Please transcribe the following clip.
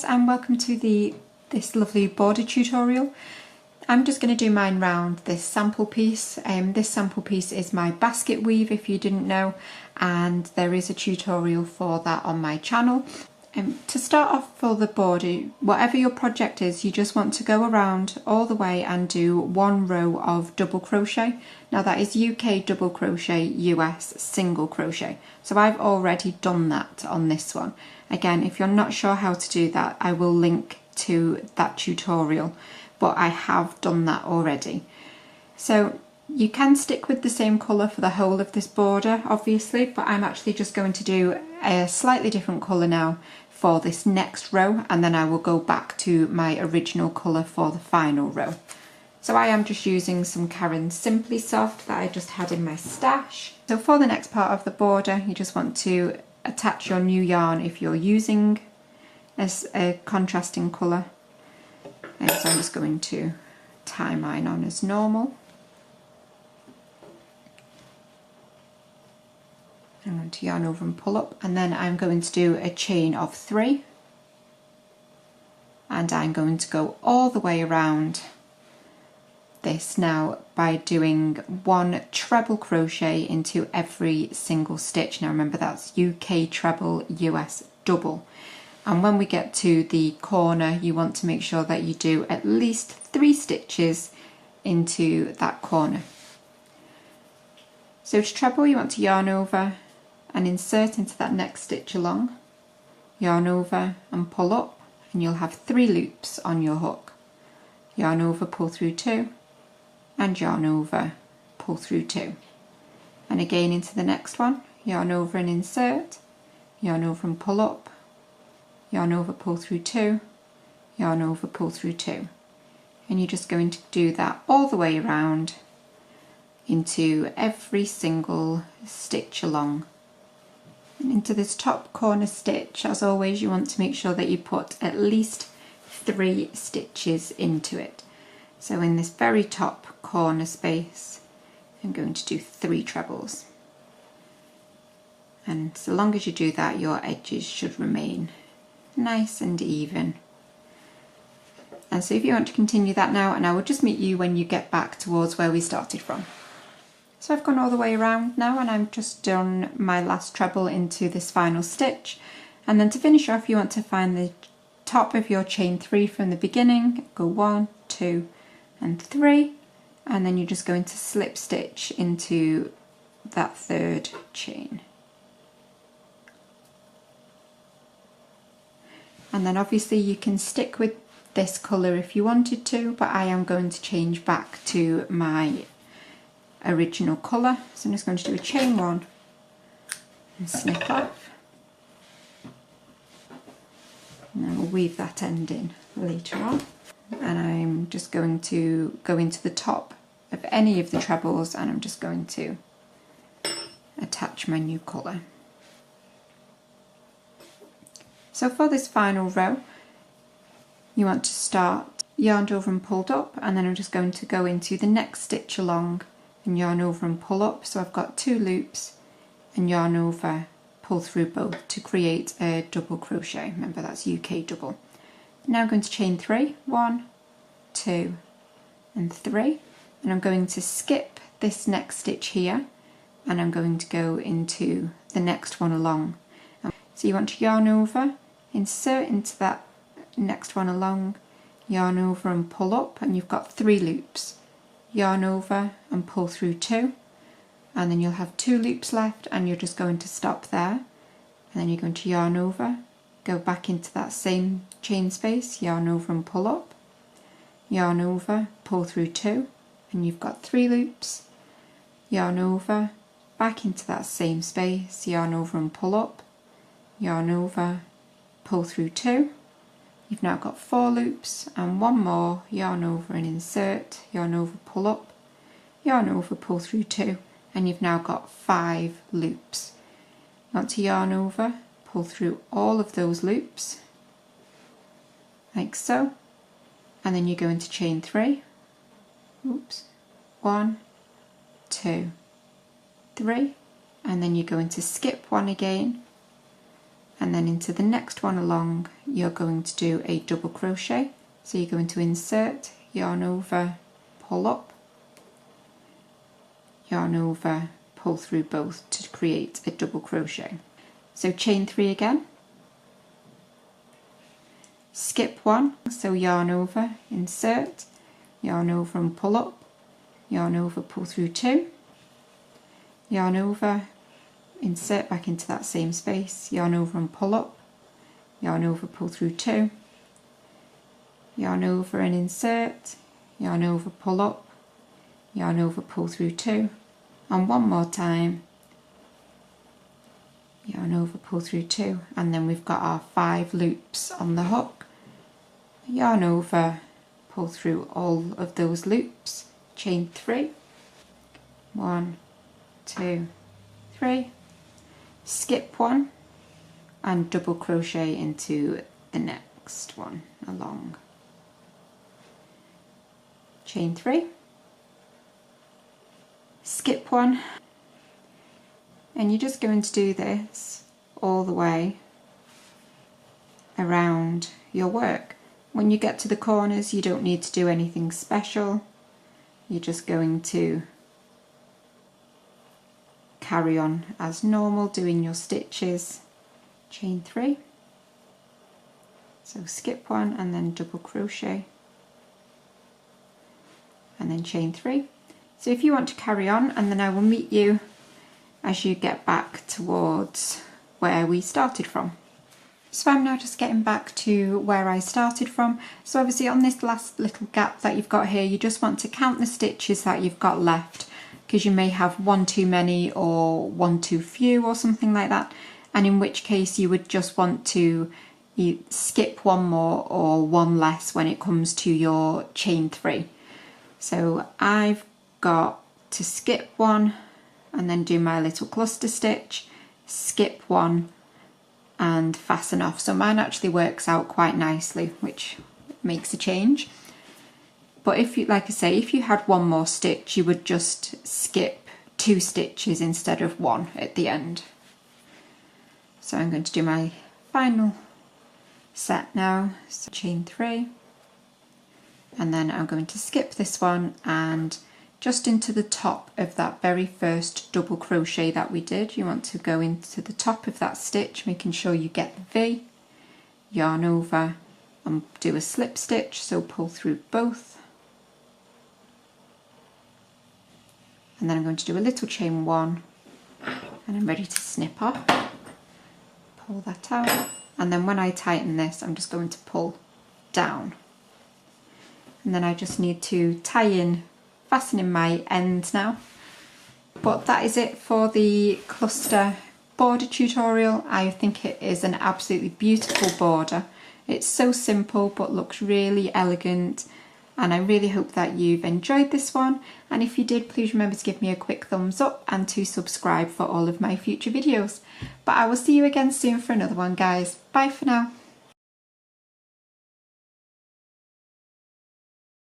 guys, and welcome to this lovely border tutorial. I'm just going to do mine round this sample piece. This sample piece is my basket weave, if you didn't know, and there is a tutorial for that on my channel. To start off for the border, whatever your project is, you just want to go around all the way and do one row of double crochet. Now that is UK double crochet, US single crochet. So I've already done that on this one. Again, if you're not sure how to do that, I will link to that tutorial, but I have done that already. So you can stick with the same colour for the whole of this border, obviously, but I'm actually just going to do a slightly different colour now for this next row, and then I will go back to my original colour for the final row. So I am just using some Caron Simply Soft that I just had in my stash. So for the next part of the border, you just want to attach your new yarn if you're using a contrasting colour. And so I'm just going to tie mine on as normal. I'm going to yarn over and pull up, and then I'm going to do a chain of 3, and I'm going to go all the way around this now by doing 1 treble crochet into every single stitch. Now remember, that's UK treble, US double, and when we get to the corner you want to make sure that you do at least 3 stitches into that corner. So to treble, you want to yarn over and insert into that next stitch along, yarn over and pull up, and you'll have 3 loops on your hook. Yarn over, pull through 2, and yarn over, pull through 2, and again into the next one, yarn over and insert, yarn over and pull up, yarn over, pull through 2, yarn over, pull through 2, and you're just going to do that all the way around into every single stitch along. And into this top corner stitch, as always, you want to make sure that you put at least 3 stitches into it. So in this very top corner space, I'm going to do 3 trebles. And so long as you do that, your edges should remain nice and even. And so if you want to continue that now, and I will just meet you when you get back towards where we started from. So I've gone all the way around now, and I've just done my last treble into this final stitch. And then to finish off, you want to find the top of your chain 3 from the beginning, go 1, 2 and 3, and then you're just going to slip stitch into that 3rd chain. And then obviously you can stick with this colour if you wanted to, but I am going to change back to my original colour. So I'm just going to do a chain 1 and snip off, and then we'll weave that end in later on. And I'm just going to go into the top of any of the trebles, and I'm just going to attach my new colour. So for this final row, you want to start yarned over and pulled up, and then I'm just going to go into the next stitch along and yarn over and pull up. So I've got 2 loops and yarn over, pull through both to create a double crochet. Remember, that's UK double. Now I'm going to chain 3, 1, 2 and 3, and I'm going to skip this next stitch here, and I'm going to go into the next one along. So you want to yarn over, insert into that next one along, yarn over and pull up, and you've got 3 loops. Yarn over and pull through 2, and then you'll have 2 loops left, and you're just going to stop there, and then you're going to yarn over, go back into that same chain space, yarn over and pull up, yarn over, pull through 2, and you've got 3 loops, yarn over, back into that same space, yarn over and pull up, yarn over, pull through 2. You've now got 4 loops and 1 more, yarn over and insert, yarn over, pull up, yarn over, pull through 2, and you've now got 5 loops. You want to yarn over, pull through all of those loops, like so, and then you go into chain 3, 1, 2, 3, and then you go into skip 1 again, and then into the next one along you're going to do a double crochet. So you're going to insert, yarn over, pull up, yarn over, pull through both to create a double crochet. So chain 3 again, skip 1, so yarn over, insert, yarn over and pull up, yarn over, pull through 2, yarn over, insert back into that same space, yarn over and pull up, yarn over, pull through 2, yarn over and insert, yarn over, pull up, yarn over, pull through 2, and one more time, yarn over, pull through 2, and then we've got our 5 loops on the hook, yarn over, pull through all of those loops, chain 3, 1, 2, 3, skip 1 and double crochet into the next one along, chain 3, skip 1, and you're just going to do this all the way around your work. When you get to the corners you don't need to do anything special, you're just going to carry on as normal doing your stitches, chain 3, so skip 1 and then double crochet and then chain 3. So if you want to carry on, and then I will meet you as you get back towards where we started from. So I'm now just getting back to where I started from. So obviously on this last little gap that you've got here, you just want to count the stitches that you've got left, because you may have one too many or one too few or something like that, and in which case you would just want to skip one more or one less when it comes to your chain 3. So I've got to skip 1 and then do my little cluster stitch, skip 1 and fasten off. So mine actually works out quite nicely, which makes a change. But if you, like I say, if you had one more stitch, you would just skip 2 stitches instead of 1 at the end. So I'm going to do my final set now, so chain 3, and then I'm going to skip this one and just into the top of that very first double crochet that we did, you want to go into the top of that stitch, making sure you get the V, yarn over and do a slip stitch, so pull through both, and then I'm going to do a little chain 1 and I'm ready to snip off, pull that out, and then when I tighten this I'm just going to pull down, and then I just need to tie in, fasten in my end now. But that is it for the cluster border tutorial. I think it is an absolutely beautiful border. It's so simple but looks really elegant, and I really hope that you've enjoyed this one, and if you did, please remember to give me a quick thumbs up and to subscribe for all of my future videos. But I will see you again soon for another one, guys. Bye for now.